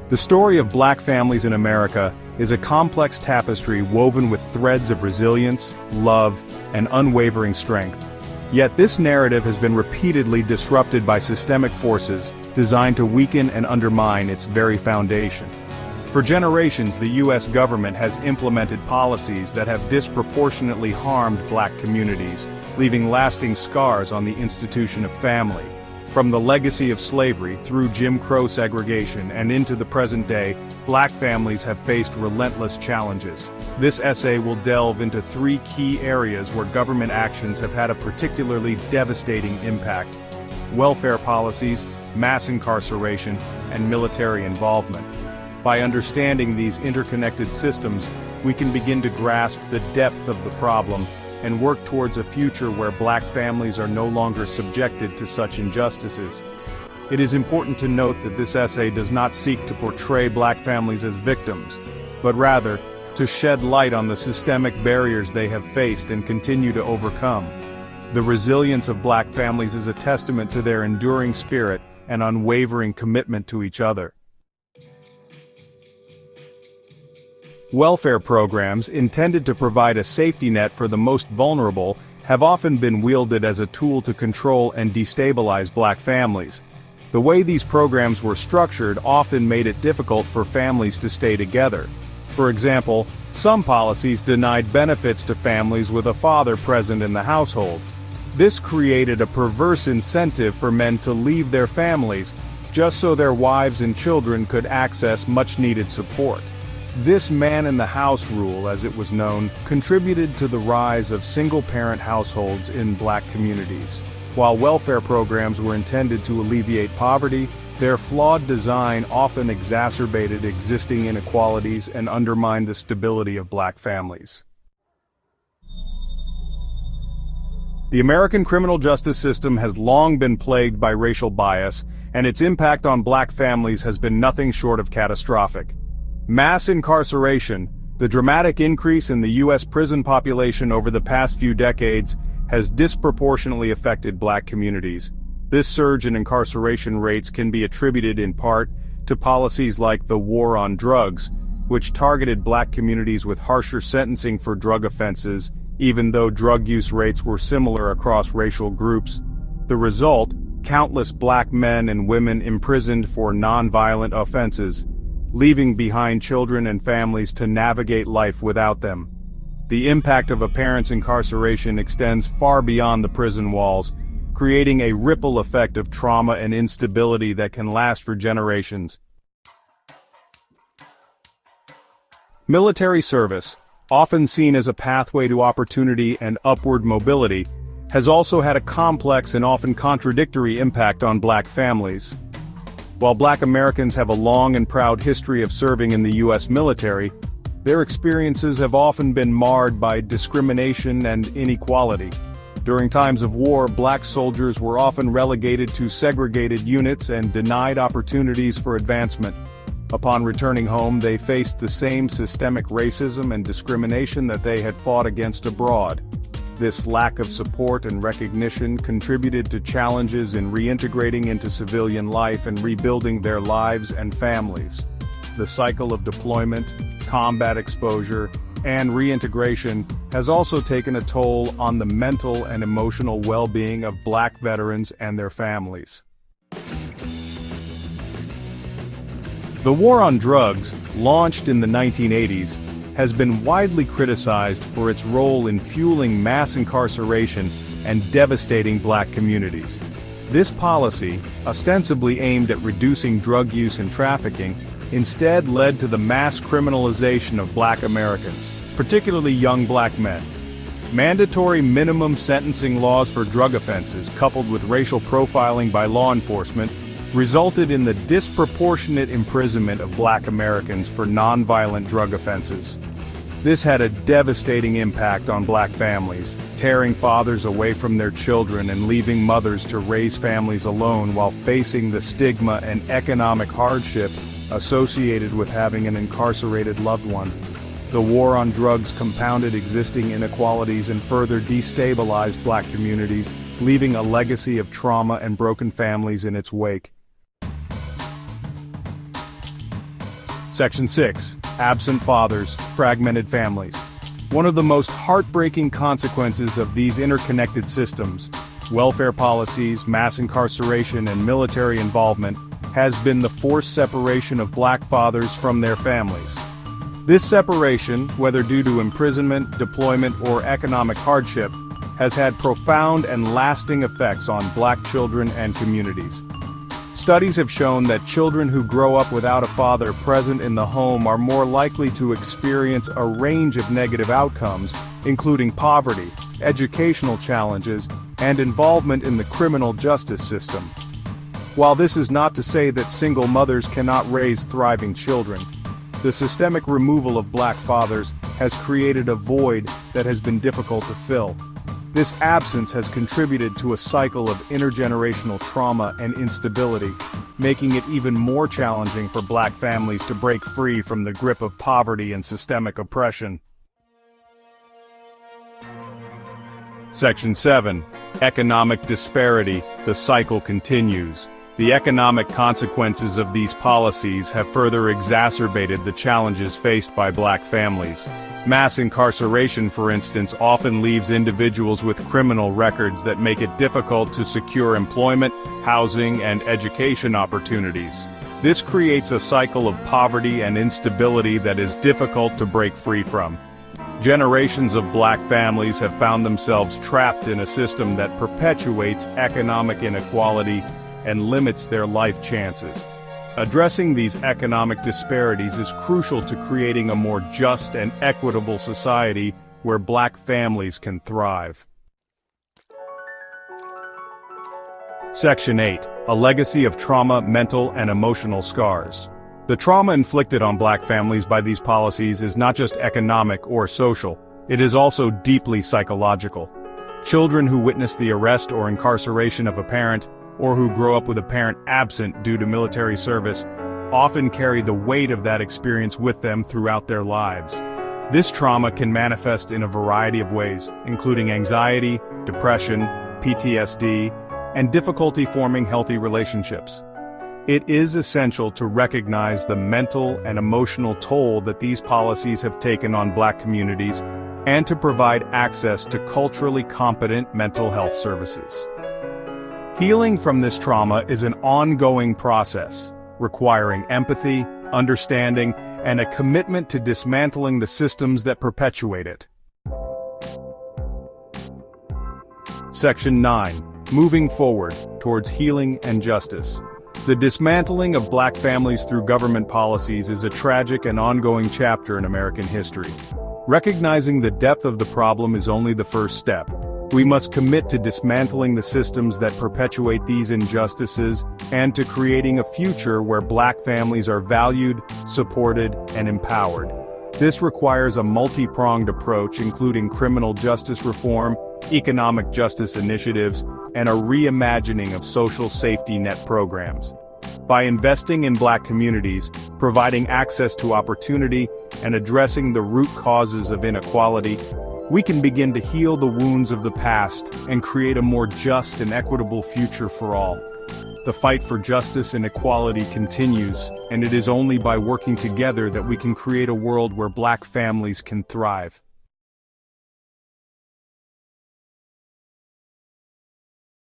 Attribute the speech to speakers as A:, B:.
A: The story of black families in America is a complex tapestry woven with threads of resilience, love, and unwavering strength. Yet this narrative has been repeatedly disrupted by systemic forces designed to weaken and undermine its very foundation. For generations, the U.S. government has implemented policies that have disproportionately harmed black communities, leaving lasting scars on the institution of family. From the legacy of slavery through Jim Crow segregation and into the present day, black families have faced relentless challenges. This essay will delve into three key areas where government actions have had a particularly devastating impact: welfare policies, mass incarceration, and military involvement. By understanding these interconnected systems, we can begin to grasp the depth of the problem and work towards a future where black families are no longer subjected to such injustices. It is important to note that this essay does not seek to portray black families as victims, but rather, to shed light on the systemic barriers they have faced and continue to overcome. The resilience of black families is a testament to their enduring spirit and unwavering commitment to each other. Welfare programs, intended to provide a safety net for the most vulnerable, have often been wielded as a tool to control and destabilize black families. The way these programs were structured often made it difficult for families to stay together. For example, some policies denied benefits to families with a father present in the household. This created a perverse incentive for men to leave their families, just so their wives and children could access much-needed support. This man-in-the-house rule, as it was known, contributed to the rise of single-parent households in black communities. While welfare programs were intended to alleviate poverty, their flawed design often exacerbated existing inequalities and undermined the stability of black families. The American criminal justice system has long been plagued by racial bias, and its impact on black families has been nothing short of catastrophic. Mass incarceration, the dramatic increase in the U.S. prison population over the past few decades, has disproportionately affected black communities. This surge in incarceration rates can be attributed in part to policies like the war on drugs, which targeted black communities with harsher sentencing for drug offenses, even though drug use rates were similar across racial groups. The result: countless black men and women imprisoned for non-violent offenses, leaving behind children and families to navigate life without them. The impact of a parent's incarceration extends far beyond the prison walls, creating a ripple effect of trauma and instability that can last for generations. Military service, often seen as a pathway to opportunity and upward mobility, has also had a complex and often contradictory impact on black families. While black Americans have a long and proud history of serving in the U.S. military, their experiences have often been marred by discrimination and inequality. During times of war, black soldiers were often relegated to segregated units and denied opportunities for advancement. Upon returning home, they faced the same systemic racism and discrimination that they had fought against abroad. This lack of support and recognition contributed to challenges in reintegrating into civilian life and rebuilding their lives and families. The cycle of deployment, combat exposure, and reintegration has also taken a toll on the mental and emotional well-being of black veterans and their families. The war on drugs, launched in the 1980s, has been widely criticized for its role in fueling mass incarceration and devastating black communities. This policy, ostensibly aimed at reducing drug use and trafficking, instead led to the mass criminalization of black Americans, particularly young black men. Mandatory minimum sentencing laws for drug offenses, coupled with racial profiling by law enforcement, resulted in the disproportionate imprisonment of black Americans for nonviolent drug offenses. This had a devastating impact on black families, tearing fathers away from their children and leaving mothers to raise families alone while facing the stigma and economic hardship associated with having an incarcerated loved one. The war on drugs compounded existing inequalities and further destabilized black communities, leaving a legacy of trauma and broken families in its wake. Section 6. Absent fathers, fragmented families. One of the most heartbreaking consequences of these interconnected systems, welfare policies, mass incarceration, and military involvement, has been the forced separation of black fathers from their families. This separation, whether due to imprisonment, deployment, or economic hardship, has had profound and lasting effects on black children and communities. Studies have shown that children who grow up without a father present in the home are more likely to experience a range of negative outcomes, including poverty, educational challenges, and involvement in the criminal justice system. While this is not to say that single mothers cannot raise thriving children, the systemic removal of black fathers has created a void that has been difficult to fill. This absence has contributed to a cycle of intergenerational trauma and instability, making it even more challenging for black families to break free from the grip of poverty and systemic oppression. Section 7. Economic disparity. The cycle continues. The economic consequences of these policies have further exacerbated the challenges faced by black families. Mass incarceration, for instance, often leaves individuals with criminal records that make it difficult to secure employment, housing, and education opportunities. This creates a cycle of poverty and instability that is difficult to break free from. Generations of black families have found themselves trapped in a system that perpetuates economic inequality and limits their life chances. Addressing these economic disparities is crucial to creating a more just and equitable society where black families can thrive. Section 8. A legacy of trauma, mental, and emotional scars. The trauma inflicted on black families by these policies is not just economic or social, it is also deeply psychological. Children who witness the arrest or incarceration of a parent, or who grow up with a parent absent due to military service, often carry the weight of that experience with them throughout their lives. This trauma can manifest in a variety of ways, including anxiety, depression, PTSD, and difficulty forming healthy relationships. It is essential to recognize the mental and emotional toll that these policies have taken on black communities, and to provide access to culturally competent mental health services. Healing from this trauma is an ongoing process, requiring empathy, understanding, and a commitment to dismantling the systems that perpetuate it. Section 9. Moving forward towards healing and justice. The dismantling of black families through government policies is a tragic and ongoing chapter in American history. Recognizing the depth of the problem is only the first step. We must commit to dismantling the systems that perpetuate these injustices and to creating a future where black families are valued, supported, and empowered. This requires a multi-pronged approach including criminal justice reform, economic justice initiatives, and a reimagining of social safety net programs. By investing in black communities, providing access to opportunity, and addressing the root causes of inequality, we can begin to heal the wounds of the past and create a more just and equitable future for all. The fight for justice and equality continues, and it is only by working together that we can create a world where black families can thrive.